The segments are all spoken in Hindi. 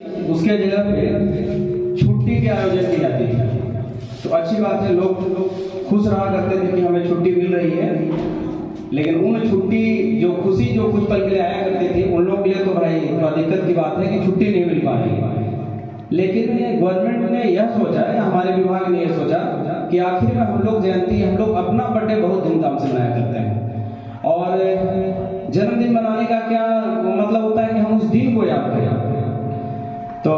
उसके जगह पे छुट्टी के आयोजन की जाती है। तो अच्छी बात है, लोग खुश रहा करते थे कि हमें छुट्टी मिल रही है, लेकिन उन छुट्टी जो खुशी जो कुछ पल के लिए आया करती थी, उन लोगों के लिए तो भाई थोड़ा दिक्कत की बात है कि छुट्टी नहीं मिल पा रही। लेकिन गवर्नमेंट ने यह सोचा है, हमारे विभाग ने यह सोचा कि आखिर में हम लोग जयंती, हम लोग अपना बर्थडे बहुत धूमधाम से मनाया करते हैं। और जन्मदिन मनाने का क्या मतलब होता है कि हम उस दिन को याद करें। तो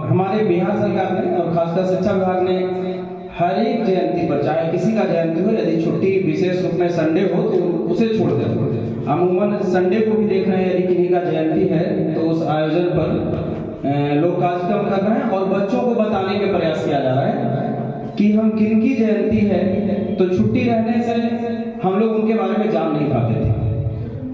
हमारे बिहार सरकार ने और खासकर शिक्षा विभाग ने हर एक जयंती पर, चाहे किसी का जयंती हो, यदि छुट्टी विशेष रूप में संडे हो तो उसे छोड़ दें। अमूमन संडे को भी देख रहे हैं, यदि किसी का जयंती है तो उस आयोजन पर लोग कार्यक्रम कर रहे हैं और बच्चों को बताने का प्रयास किया जा रहा है कि हम किनकी जयंती है। तो छुट्टी रहने से हम लोग उनके बारे में जान नहीं पाते थे,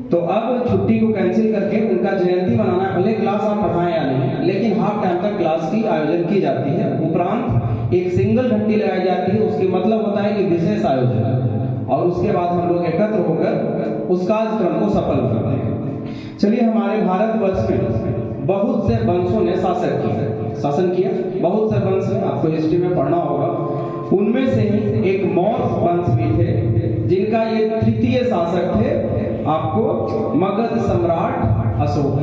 तो अब छुट्टी को कैंसिल करके उनका जयंती मनाना, भले क्लास आप पढ़ाएं या नहीं, लेकिन हाफ टाइम तक क्लास की आयोजन की जाती है। उपरांत एक सिंगल घंटी लगाई जाती है, उसके मतलब होता है कि विशेष आयोजन है, और उसके बाद हम लोग एकत्र होकर उस कार्यक्रम को सफल करते हैं। चलिए, हमारे भारतवर्ष में बहुत से वंशों ने शासन किया, बहुत से वंश हैं, आपको हिस्ट्री में पढ़ना होगा। उनमें से ही एक मौर्य वंश भी थे, जिनका ये तृतीय शासक थे आपको मगध सम्राट अशोक।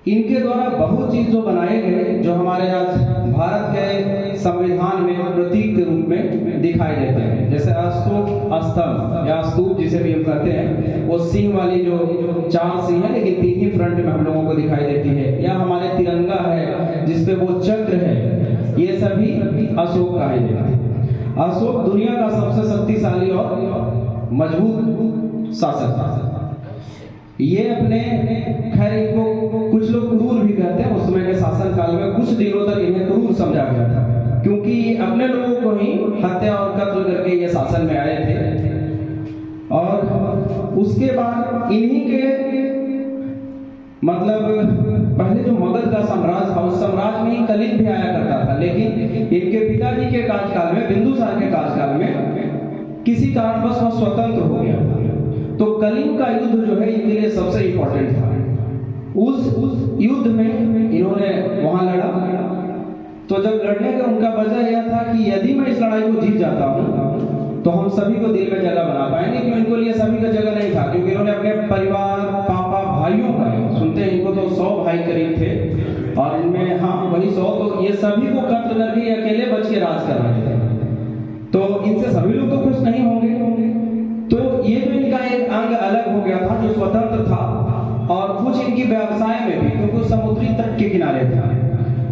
इनके द्वारा बहुत चीज जो बनाए गए, जो हमारे आज भारत के संविधान में प्रतीक के रूप में दिखाई देते हैं, जैसे अशोक स्तंभ या स्तूप जिसे भी हम कहते हैं, वो सिंह वाली जो 4 सिंह है लेकिन 3 ही फ्रंट में हम लोगों को दिखाई देती है, या हमारे तिरंगा है जिसपे वो चक्र है, ये सभी अशोक का है। अशोक दुनिया का सबसे शक्तिशाली और मजबूत शासक था। ये अपने, खैर इनको कुछ लोग क्रूर भी कहते हैं, उस समय के शासन काल में कुछ दिनों तक इन्हें क्रूर समझा गया था, क्योंकि अपने लोगों को ही हत्या और कत्ल करके ये शासन में आए थे। और उसके बाद इन्हीं के मतलब पहले जो मगध का साम्राज्य था, उस साम्राज्य में ही कलिंग भी आया करता था, लेकिन इनके पिताजी के कार्यकाल में, बिंदुसार के कार्यकाल में किसी कारणवश वह स्वतंत्र हो गया। तो कलिंग का युद्ध जो है इनके लिए सबसे इंपॉर्टेंट था। उस युद्ध में इन्होंने वहां लड़ा। तो जब लड़ने का उनका वजह यह था कि यदि मैं इस लड़ाई को जीत जाता हूं तो हम सभी को दिल में जगह बना पाएंगे, क्योंकि इनको लिए सभी का जगह नहीं था, क्योंकि इन्होंने अपने परिवार, पापा, भाइयों का, सुनते हैं इनको तो 100 भाई करीब थे, और इनमें हाँ वही 100, तो ये सभी को कत्ल करके अकेले बच के राज कर रहे थे। तो इनसे सभी लोग तो खुश नहीं होंगे, तो ये जो इनका एक अंग अलग हो गया था जो स्वतंत्र था, और कुछ इनकी व्यवसाय में भी, क्योंकि समुद्री तट के किनारे था,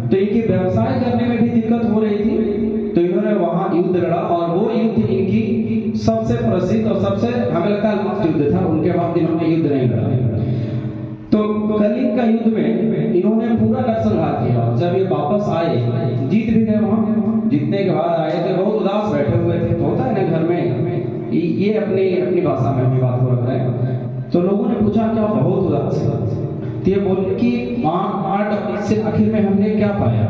तो इनकी व्यवसाय करने में भी दिक्कत हो रही थी। तो इन्होंने वहां युद्ध लड़ा, और वो युद्ध इनकी सबसे प्रसिद्ध और सबसे, हमें लगता है, लास्ट युद्ध था। उनके बाद इन्होंने युद्ध नहीं लड़ा। तो कलिंग का युद्ध में इन्होंने पूरा नरसंहार किया। जब ये वापस आए, जीत भी गए, वहां जीतने के बाद आए थे, बहुत उदास बैठे हुए थे। तो होता है ना घर में, ये अपनी भाषा में अपनी बात को रख रहे हैं। तो लोगों ने पूछा क्या बहुत उदास है? तो ये बोले कि 8 इससे आखिर में हमने क्या पाया?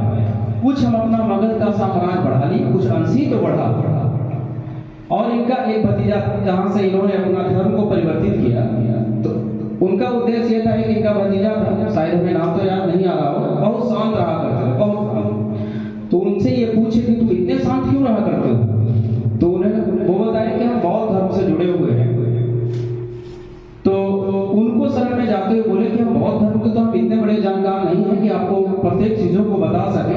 कुछ हम अपना मगध का साम्राज्य बढ़ा ली, कुछ अंश ही तो बढ़ा। और इनका एक भतीजा, जहां से इन्होंने अपना धर्म को परिवर्तित किया, तो उनका उद्देश्य ये था कि इनका भतीजा था, शायद हमें नाम तो याद नहीं आ रहा हो, बहुत शांत रहा करते थे, बहुत शांत। तो उनसे ये पूछे कि तुम इतने शांत क्यों रहा करते हो? तो उन्हें वो बताया कि हम बौद्ध धर्म से जुड़े हुए हैं। तो उनको शरण में जाते हुए बोले कि हम बौद्ध धर्म के तो हम इतने बड़े जानकार नहीं हैं कि आपको प्रत्येक चीजों को बता सके।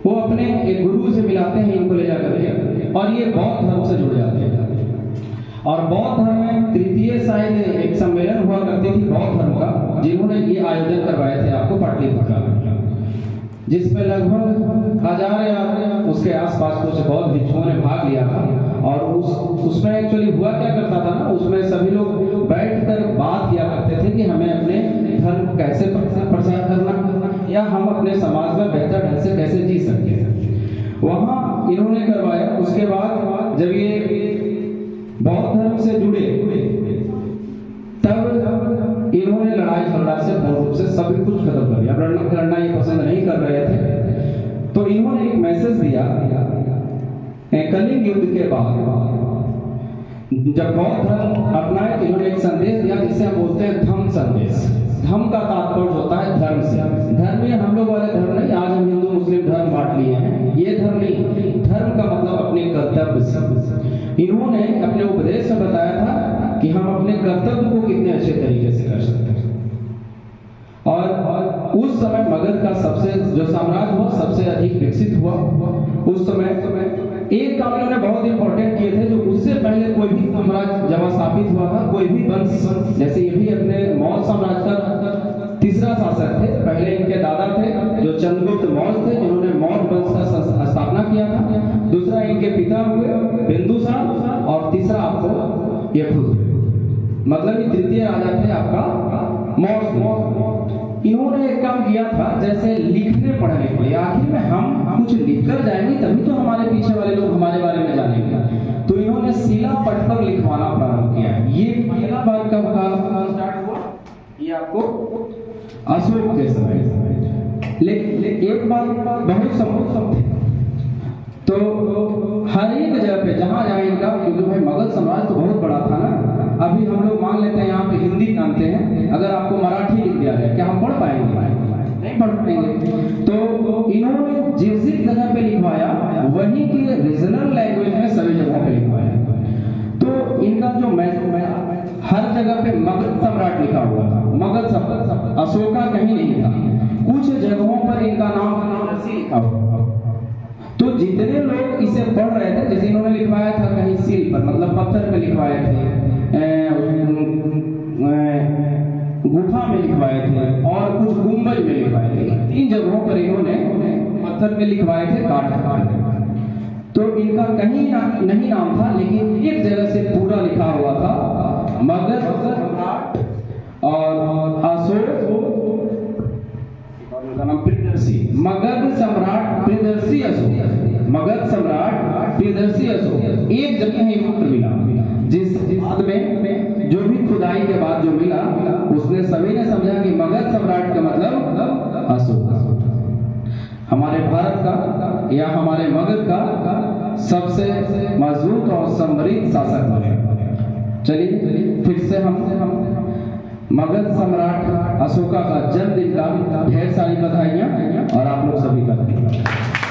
वो अपने एक गुरु से मिलाते हैं इनको ले जाकर के, और ये बौद्ध धर्म से जुड़ जाते हैं। और बौद्ध धर्म में तृतीय शायद एक सम्मेलन हुआ करती थी बौद्ध धर्म का, जिन्होंने ये आयोजन करवाए थे आपको पाटलिपुत्र, जिसमें लगभग 1000 या उसके आसपास कुछ बौद्ध भिक्षुओं ने भाग लिया था। और उसमें एक्चुअली हुआ क्या करता था ना, उसमें सभी लोग बैठकर बात किया करते थे कि हमें अपने धर्म को कैसे प्रचार करना, या हम अपने समाज में बेहतर ढंग से कैसे जी सकते हैं। वहां इन्होंने करवाया। उसके बाद जब ये बौद्ध धर्म से जुड़े, तब इन्होंने लड़ाई झगड़ा से पूर्ण रूप से सभी कुछ खत्म कर दिया। लड़ना ये पसंद नहीं कर रहे थे, तो इन्होंने एक मैसेज दिया कलिंग युद्ध के बाद। जब बौद्ध धर्म अपनाए, इन्होंने एक संदेश दिया जिसे हम बोलते हैं धम्म संदेश। धम का तात्पर्य होता है धर्म से। धर्म में हम लोग वाले धर्म नहीं, आज हम हिंदू मुस्लिम धर्म बांट लिए हैं, ये धर्म नहीं। धर्म का मतलब अपने कर्तव्य से। इन्होंने अपने उपदेश में बताया था कि हम अपने कर्तव्य को कितने अच्छे तरीके से कर सकते हैं। और उस समय मगध का सबसे जो साम्राज्य हुआ सबसे अधिक विकसित हुआ। उस समय एक काम इन्होंने बहुत इंपॉर्टेंट किए थे, जो उससे पहले कोई भी साम्राज्य जब स्थापित हुआ था, कोई भी वंश, जैसे ये भी अपने मौर्य साम्राज्य का तीसरा शासक थे। पहले इनके दादा थे जो चंद्रगुप्त मौर्य थे, जिन्होंने मौर्य वंश का स्थापना किया था। दूसरा इनके पिता हुए बिंदुसार, और तीसरा आपको ये खुद, मतलब ये तृतीय राजा थे आपका मौर्य। इन्होंने एक काम किया था, जैसे लिखने पढ़ने के लिए, आखिर में हम कुछ लिखकर जाएंगे तभी तो हमारे पीछे वाले लोग हमारे बारे में जानेंगे। तो इन्होंने शिला पट पर लिखवाना प्रारंभ किया। ये पहला बार कब स्टार्ट हुआ, ये आपको अशोक के समय। लेकिन एक बार बहुत संभव थे, तो हर एक जगह पे जहां इनका, क्योंकि भाई मगध साम्राज्य तो बहुत बड़ा था ना। अभी हम लोग मान लेते हैं यहाँ पे हिंदी जानते हैं, अगर आपको मराठी लिख दिया जाए, क्या हम पढ़ पाएंगे? नहीं पढ़ पाएंगे। तो इन्होंने जिस जिस जगह पे लिखवाया वहीं के रीजनल लैंग्वेज में सभी जगह पे लिखवाया। तो इनका जो हर जगह पे मगध सम्राट लिखा हुआ था। मगध सम्राट, अशोका कहीं नहीं था। कुछ जगहों पर इनका नाम लिखा हुआ। तो जितने लोग इसे पढ़ रहे थे, जैसे इन्होंने लिखवाया था कहीं सील पर, मतलब पत्थर पे लिखवाए थे, गुफा में लिखवाए थे, और कुछ गुंबज में लिखवाए थे। 3 जगहों पर इन्होंने पत्थर में लिखवाए थे, काट। तो इनका कहीं नहीं नाम था, लेकिन एक जगह से पूरा लिखा हुआ था मगध सम्राट और अशोक, उनका नाम प्रियदर्शी, मगध सम्राट प्रियदर्शी अशोक, मगध सम्राट प्रियदर्शी अशोक। एक जगह ही मात्र मिला, जिस बाद में जो भी खुदाई के बाद जो मिला, उसने सभी ने समझा कि मगध सम्राट का मतलब अशोक। हमारे भारत का या हमारे मगध का सबसे मजबूत और समृद्ध शासक बने। चलिए फिर से हम मगध सम्राट अशोका का जन्मदिन का ढेर सारी बधाइयां, और आप लोग सभी का धन्यवाद।